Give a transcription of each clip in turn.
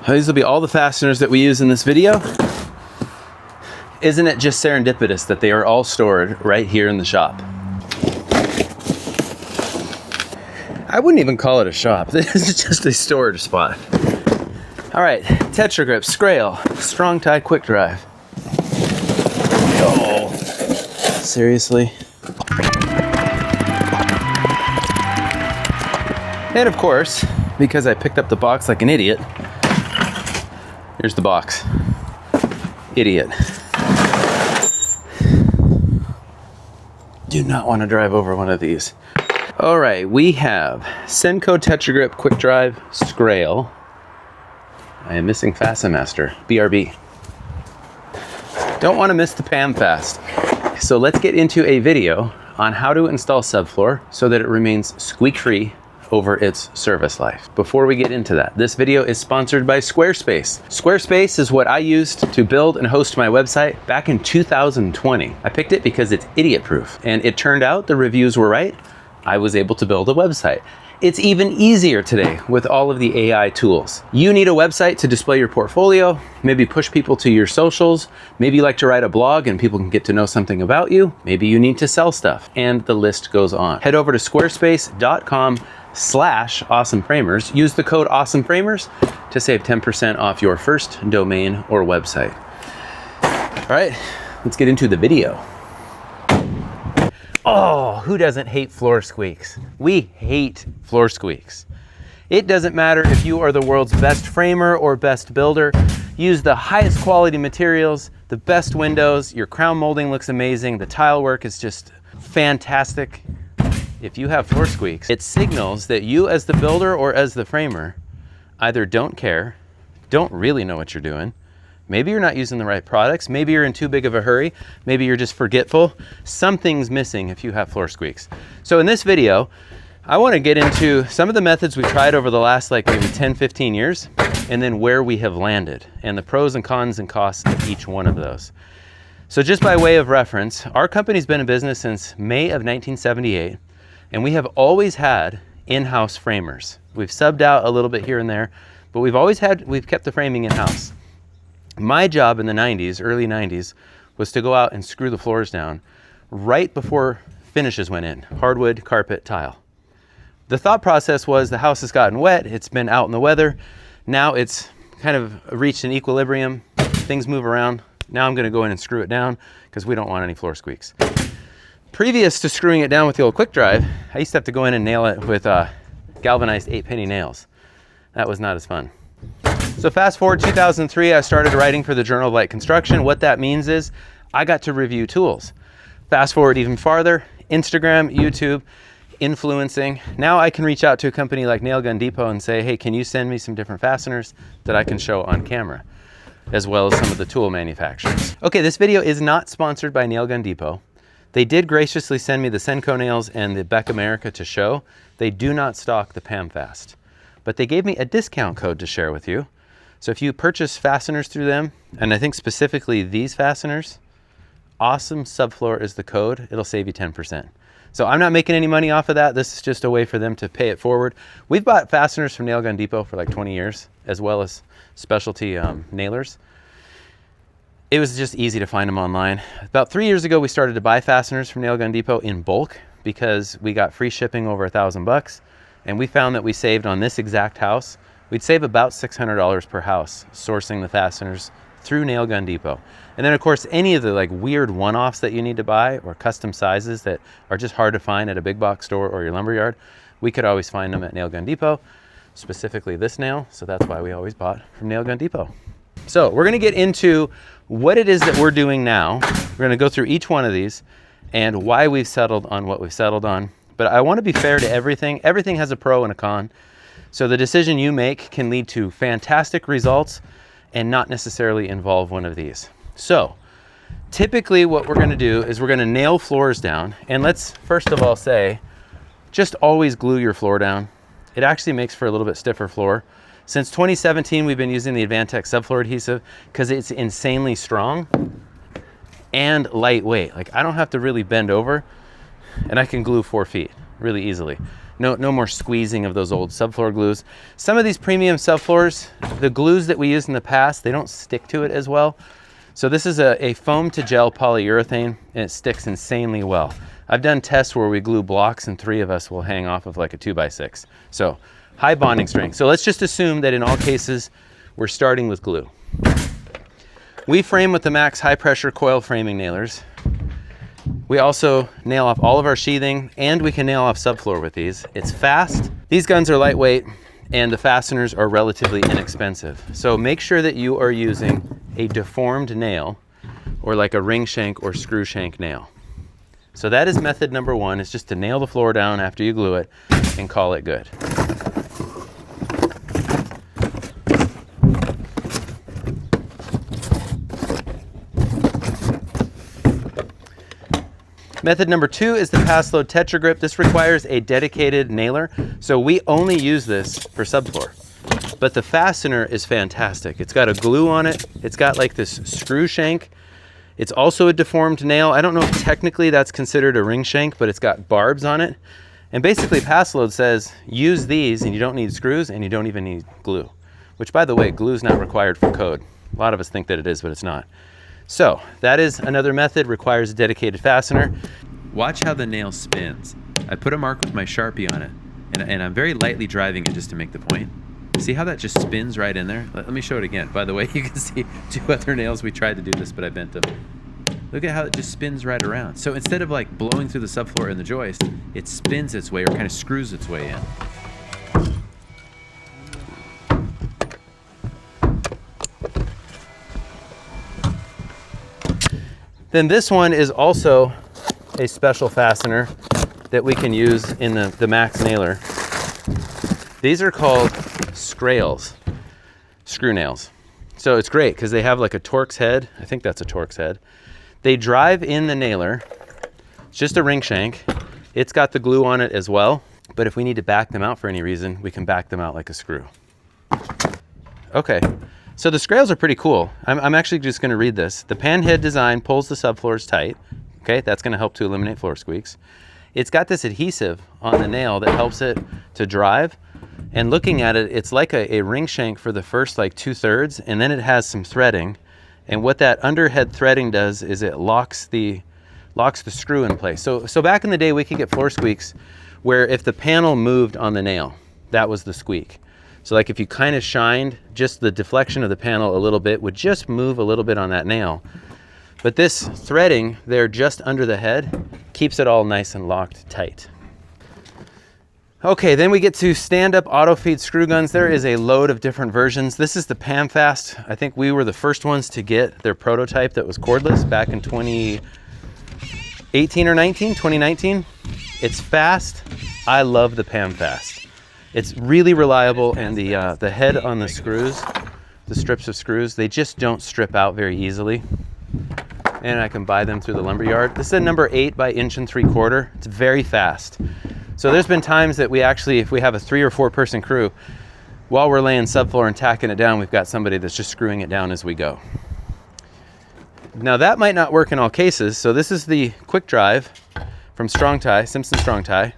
These will be all the fasteners that we use in this video. Isn't it just serendipitous that they are all stored right here in the shop? I wouldn't even call it a shop. This is just a storage spot. All right, TetraGrip, Scrail, Strong Tie Quick Drive. Oh, seriously? And of course, because I picked up the box like an idiot, here's the box. Idiot. Do not want to drive over one of these. All right, we have Paslode TetraGrip Quick Drive, Scrail. I am missing Fastenmaster, BRB. Don't want to miss the PAMFAST. So let's get into a video on how to install subfloor so that it remains squeak-free over its service life. Before we get into that, this video is sponsored by Squarespace. Squarespace is what I used to build and host my website back in 2020. I picked it because it's idiot-proof, and it turned out the reviews were right. I was able to build a website. It's even easier today with all of the AI tools. You need a website to display your portfolio, maybe push people to your socials, maybe you like to write a blog and people can get to know something about you, maybe you need to sell stuff, and the list goes on. Head over to squarespace.com/awesomeframers. Use the code awesomeframers to save 10% off your first domain or website. All right, let's get into the video. Oh, who doesn't hate floor squeaks? We hate floor squeaks. It doesn't matter if you are the world's best framer or best builder. Use the highest quality materials, the best windows, your crown molding looks amazing, the tile work is just fantastic. If you have floor squeaks, it signals that you as the builder or as the framer either don't care, don't really know what you're doing, maybe you're not using the right products, maybe you're in too big of a hurry, maybe you're just forgetful. Something's missing if you have floor squeaks. So in this video, I want to get into some of the methods we've tried over the last like maybe 10, 15 years, and then where we have landed, and the pros and cons and costs of each one of those. So just by way of reference, our company's been in business since May of 1978, and we have always had in-house framers. We've subbed out a little bit here and there, but we've kept the framing in-house. My job in the 90s, early 90s, was to go out and screw the floors down right before finishes went in, hardwood, carpet, tile. The thought process was the house has gotten wet, it's been out in the weather, now it's kind of reached an equilibrium, things move around, now I'm gonna go in and screw it down because we don't want any floor squeaks. Previous to screwing it down with the old quick drive, I used to have to go in and nail it with galvanized 8-penny nails. That was not as fun. So fast forward 2003, I started writing for the Journal of Light Construction. What that means is I got to review tools. Fast forward even farther, Instagram, YouTube, influencing. Now I can reach out to a company like Nail Gun Depot and say, hey, can you send me some different fasteners that I can show on camera, as well as some of the tool manufacturers. Okay, this video is not sponsored by Nail Gun Depot. They did graciously send me the Senko nails and the Beck America to show. They do not stock the PAMFAST, but they gave me a discount code to share with you. So if you purchase fasteners through them, and I think specifically these fasteners, Awesome Subfloor is the code. It'll save you 10%. So I'm not making any money off of that. This is just a way for them to pay it forward. We've bought fasteners from Nail Gun Depot for like 20 years, as well as specialty nailers. It was just easy to find them online. About 3 years ago, we started to buy fasteners from Nail Gun Depot in bulk because we got free shipping over $1,000. And we found that we saved on this exact house, we'd save about $600 per house sourcing the fasteners through Nail Gun Depot. And then of course, any of the like weird one-offs that you need to buy or custom sizes that are just hard to find at a big box store or your lumberyard, we could always find them at Nail Gun Depot, specifically this nail. So that's why we always bought from Nail Gun Depot. So we're gonna get into what it is that we're doing now. We're gonna go through each one of these and why we've settled on what we've settled on. But I wanna be fair to everything. Everything has a pro and a con. So the decision you make can lead to fantastic results and not necessarily involve one of these. So typically what we're gonna do is we're gonna nail floors down. And let's first of all say, just always glue your floor down. It actually makes for a little bit stiffer floor. Since 2017, we've been using the AdvanTech Subfloor Adhesive because it's insanely strong and lightweight. Like I don't have to really bend over and I can glue 4 feet really easily. No more squeezing of those old subfloor glues. Some of these premium subfloors, the glues that we used in the past, they don't stick to it as well. So this is a foam to gel polyurethane, and it sticks insanely well. I've done tests where we glue blocks and 3 of us will hang off of like a 2x6. So high bonding strength. So let's just assume that in all cases, we're starting with glue. We frame with the Max high pressure coil framing nailers. We also nail off all of our sheathing, and we can nail off subfloor with these. It's fast. These guns are lightweight, and the fasteners are relatively inexpensive. So make sure that you are using a deformed nail, or like a ring shank or screw shank nail. So that is method number 1, is just to nail the floor down after you glue it and call it good. Method number 2 is the Paslode TetraGrip. This requires a dedicated nailer, so we only use this for subfloor. But the fastener is fantastic. It's got a glue on it. It's got like this screw shank. It's also a deformed nail. I don't know if technically that's considered a ring shank, but it's got barbs on it. And basically Paslode says use these and you don't need screws and you don't even need glue. Which, by the way, glue is not required for code. A lot of us think that it is, but it's not. So that is another method, requires a dedicated fastener. Watch how the nail spins. I put a mark with my Sharpie on it, and I'm very lightly driving it just to make the point. See how that just spins right in there? Let me show it again. By the way, you can see 2 other nails. We tried to do this, but I bent them. Look at how it just spins right around. So instead of like blowing through the subfloor in the joist, it spins its way, or kind of screws its way in. Then this one is also a special fastener that we can use in the Max nailer. These are called Scrails, screw nails. So it's great because they have like a Torx head. I think that's a Torx head. They drive in the nailer. It's just a ring shank. It's got the glue on it as well. But if we need to back them out for any reason, we can back them out like a screw. Okay. So the Scrails are pretty cool. I'm actually just going to read this. The pan head design pulls the subfloors tight. Okay, that's going to help to eliminate floor squeaks. It's got this adhesive on the nail that helps it to drive. And looking at it, it's like a ring shank for the first like 2/3, and then it has some threading. And what that underhead threading does is it locks the screw in place. So back in the day, we could get floor squeaks where if the panel moved on the nail, that was the squeak. So like if you kind of shined, just the deflection of the panel a little bit would just move a little bit on that nail. But this threading there just under the head keeps it all nice and locked tight. Okay, then we get to stand-up auto feed screw guns. There is a load of different versions. This is the PAMFAST. I think we were the first ones to get their prototype that was cordless back in 2018 or 2019. It's fast. I love the PAMFAST. It's really reliable, and the head on the screws, the strips of screws, they just don't strip out very easily. And I can buy them through the lumberyard. This is a number 8 by 1 3/4 inch. It's very fast. So there's been times that we actually, if we have a 3 or 4 person crew, while we're laying subfloor and tacking it down, we've got somebody that's just screwing it down as we go. Now that might not work in all cases. So this is the Quick Drive from Strong Tie, Simpson Strong Tie.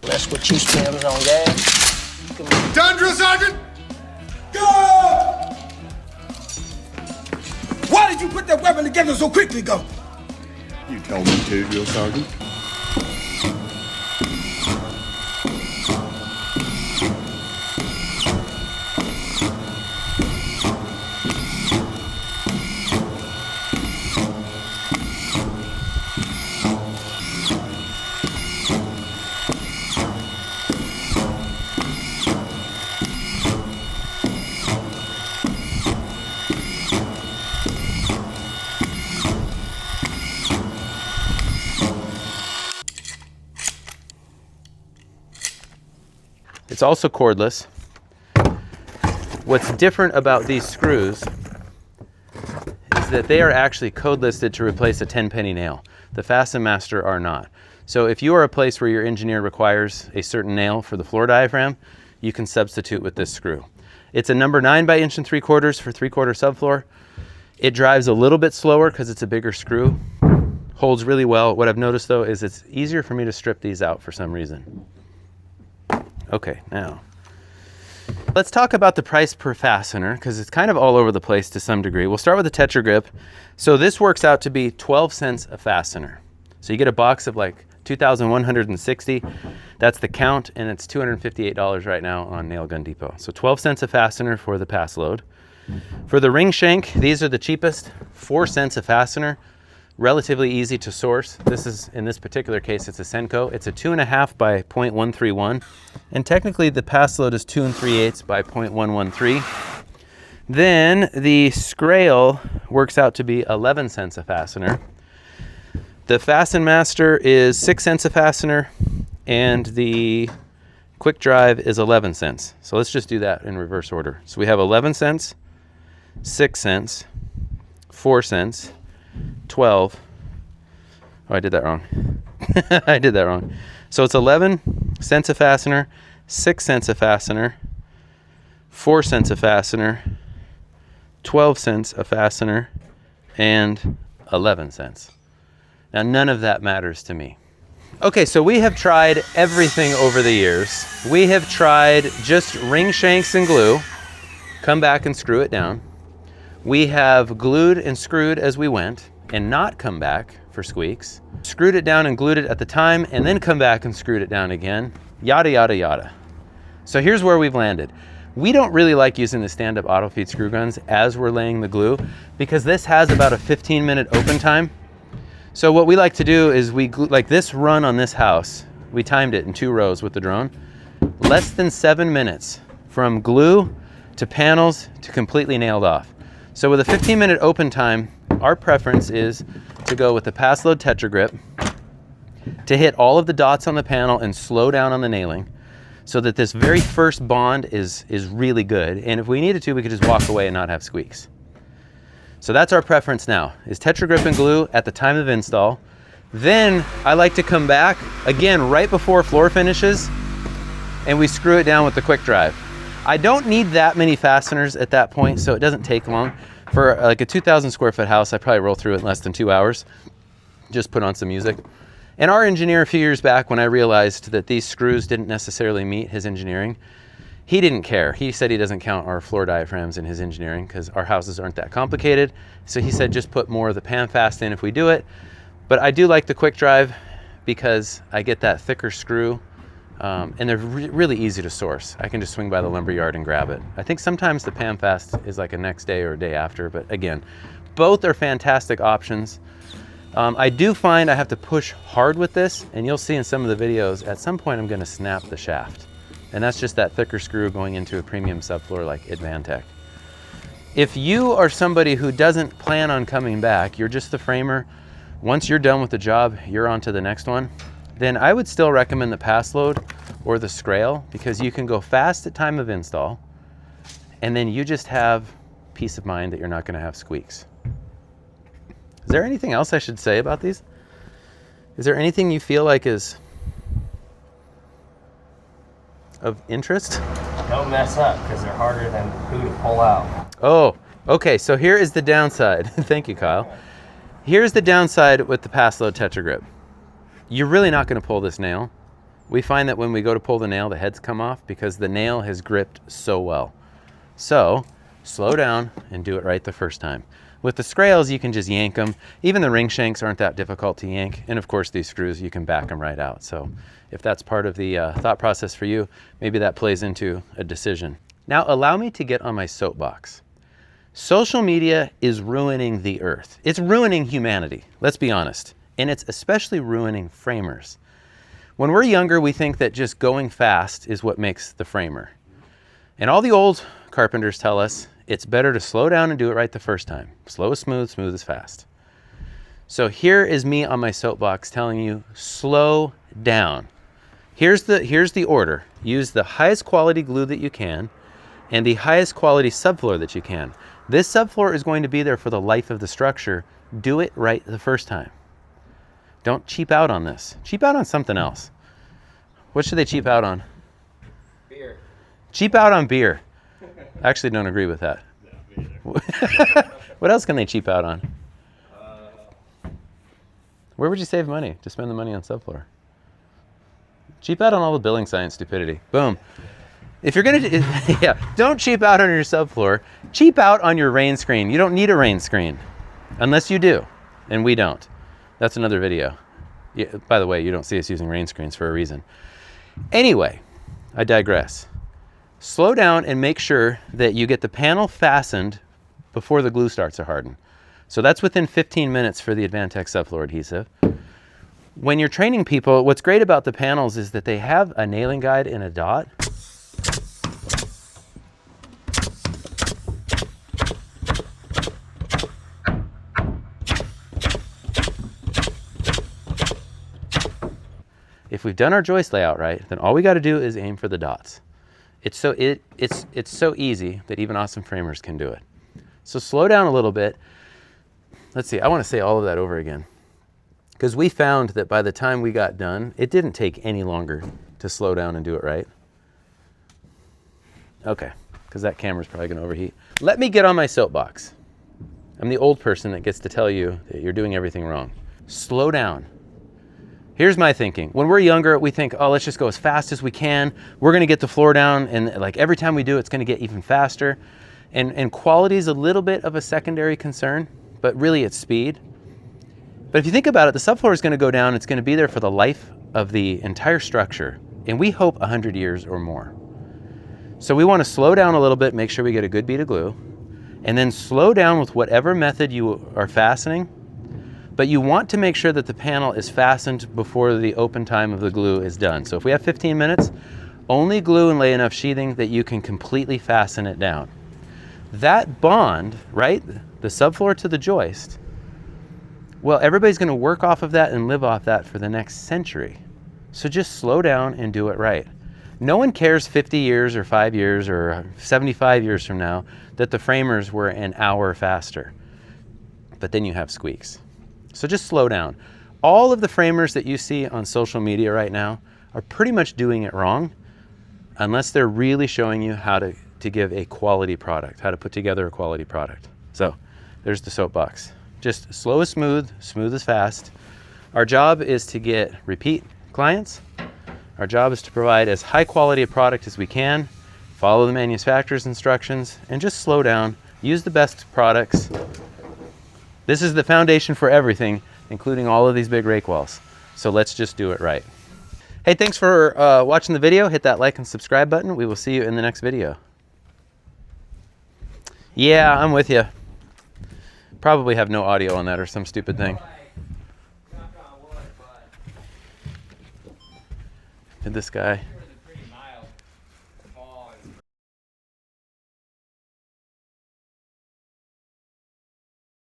That's what you spend on gas. Done, drill sergeant! Go! Why did you put that weapon together so quickly, go? You told me to, drill sergeant. It's also cordless. What's different about these screws is that they are actually code listed to replace a 10-penny nail. The Fasten Master are not. So if you are a place where your engineer requires a certain nail for the floor diaphragm, you can substitute with this screw. It's a number 9 by 1 3/4 for 3/4 subfloor. It drives a little bit slower because it's a bigger screw. Holds really well. What I've noticed though is it's easier for me to strip these out for some reason. Okay, now let's talk about the price per fastener because it's kind of all over the place to some degree. We'll start with the TetraGrip. So this works out to be 12 cents a fastener. So you get a box of like 2,160. That's the count, and it's $258 right now on Nail Gun Depot. So 12 cents a fastener for the Paslode. For the Ring-shank, these are the cheapest, 4 cents a fastener. Relatively easy to source. This is, in this particular case, it's a Senko. It's a 2.5 by 0.131. And technically the Paslode is 2 3/8 by 0.113. Then the Scrail works out to be 11 cents a fastener. The Fasten Master is 6 cents a fastener, and the Quick Drive is 11 cents. So let's just do that in reverse order. So we have 11 cents, 6 cents, 4 cents, 12. Oh, I did that wrong. I did that wrong. So it's 11 cents a fastener, 6 cents a fastener, 4 cents a fastener, 12 cents a fastener, and 11 cents. Now, none of that matters to me. Okay, so we have tried everything over the years. We have tried just ring shanks and glue, come back and screw it down. We have glued and screwed as we went and not come back for squeaks. Screwed it down and glued it at the time and then come back and screwed it down again, yada, yada, yada. So here's where we've landed. We don't really like using the stand-up auto feed screw guns as we're laying the glue because this has about a 15-minute open time. So what we like to do is we glue, like this run on this house, we timed it in 2 rows with the drone, less than 7 minutes from glue to panels to completely nailed off. So with a 15-minute open time, our preference is to go with the Paslode TetraGrip to hit all of the dots on the panel and slow down on the nailing so that this very first bond is really good. And if we needed to, we could just walk away and not have squeaks. So that's our preference now, is TetraGrip and glue at the time of install. Then I like to come back, again, right before floor finishes, and we screw it down with the Quick Drive. I don't need that many fasteners at that point, so it doesn't take long. For like a 2,000 square foot house, I probably roll through it in less than 2 hours. Just put on some music. And our engineer a few years back, when I realized that these screws didn't necessarily meet his engineering, he didn't care. He said he doesn't count our floor diaphragms in his engineering because our houses aren't that complicated. So he said just put more of the PAMFAST in if we do it. But I do like the Quick Drive because I get that thicker screw. And they're really easy to source. I can just swing by the lumber yard and grab it. I think sometimes the PAMFAST is like a next day or a day after, but again, both are fantastic options. I do find I have to push hard with this, and you'll see in some of the videos, at some point I'm gonna snap the shaft. And that's just that thicker screw going into a premium subfloor like AdvanTech. If you are somebody who doesn't plan on coming back, you're just the framer, once you're done with the job, you're on to the next one, then I would still recommend the Paslode or the Scrail because you can go fast at time of install and then you just have peace of mind that you're not gonna have squeaks. Is there anything else I should say about these? Is there anything you feel like is of interest? Don't mess up because they're harder than who to pull out. Oh, okay, so here is the downside. Thank you, Kyle. Here's the downside with the Paslode TetraGrip. You're really not going to pull this nail. We find that when we go to pull the nail, the heads come off because the nail has gripped so well. So slow down and do it right the first time. With the Scrails, you can just yank them. Even the ring shanks aren't that difficult to yank. And of course, these screws, you can back them right out. So if that's part of the thought process for you, maybe that plays into a decision. Now, allow me to get on my soapbox. Social media is ruining the earth. It's ruining humanity, let's be honest. And it's especially ruining framers. When we're younger, we think that just going fast is what makes the framer. And all the old carpenters tell us it's better to slow down and do it right the first time. Slow is smooth, smooth is fast. So here is me on my soapbox telling you, slow down. Here's the order. Use the highest quality glue that you can and the highest quality subfloor that you can. This subfloor is going to be there for the life of the structure. Do it right the first time. Don't cheap out on this. Cheap out on something else. What should they cheap out on? Beer. Cheap out on beer. I actually don't agree with that. What else can they cheap out on? Where would you save money to spend the money on subfloor? Cheap out on all the building science stupidity. Boom. If you're gonna, yeah, don't cheap out on your subfloor. Cheap out on your rain screen. You don't need a rain screen, unless you do, and we don't. That's another video. Yeah, by the way, you don't see us using rain screens for a reason. Anyway, I digress. Slow down and make sure that you get the panel fastened before the glue starts to harden. So that's within 15 minutes for the AdvanTech Subfloor Adhesive. When you're training people, what's great about the panels is that they have a nailing guide and a dot. If we've done our joist layout right, then all we got to do is aim for the dots. It's so easy that even awesome framers can do it. So slow down a little bit. Let's see, I want to say all of that over again. Because we found that by the time we got done, it didn't take any longer to slow down and do it right. Okay, because that camera's probably going to overheat. Let me get on my soapbox. I'm the old person that gets to tell you that you're doing everything wrong. Slow down. Here's my thinking. When we're younger, we think, oh, let's just go as fast as we can. We're going to get the floor down, and like every time we do, it's going to get even faster. And quality is a little bit of a secondary concern, but really it's speed. But if you think about it, the subfloor is going to go down. It's going to be there for the life of the entire structure, and we hope 100 years or more. So we want to slow down a little bit, make sure we get a good bead of glue, and then slow down with whatever method you are fastening. But you want to make sure that the panel is fastened before the open time of the glue is done. So if we have 15 minutes, only glue and lay enough sheathing that you can completely fasten it down. That bond, right, the subfloor to the joist, well, everybody's going to work off of that and live off that for the next century. So just slow down and do it right. No one cares 50 years or 5 years or 75 years from now that the framers were an hour faster. But then you have squeaks. So just slow down. All of the framers that you see on social media right now are pretty much doing it wrong, unless they're really showing you how to give a quality product, how to put together a quality product. So there's the soapbox. Just slow is smooth, smooth is fast. Our job is to get repeat clients. Our job is to provide as high quality a product as we can, follow the manufacturer's instructions, and just slow down, use the best products. This is the foundation for everything, including all of these big rake walls. So let's just do it right. Hey, thanks for watching the video. Hit that like and subscribe button. We will see you in the next video. Yeah, I'm with you. Probably have no audio on that or some stupid thing. Did this guy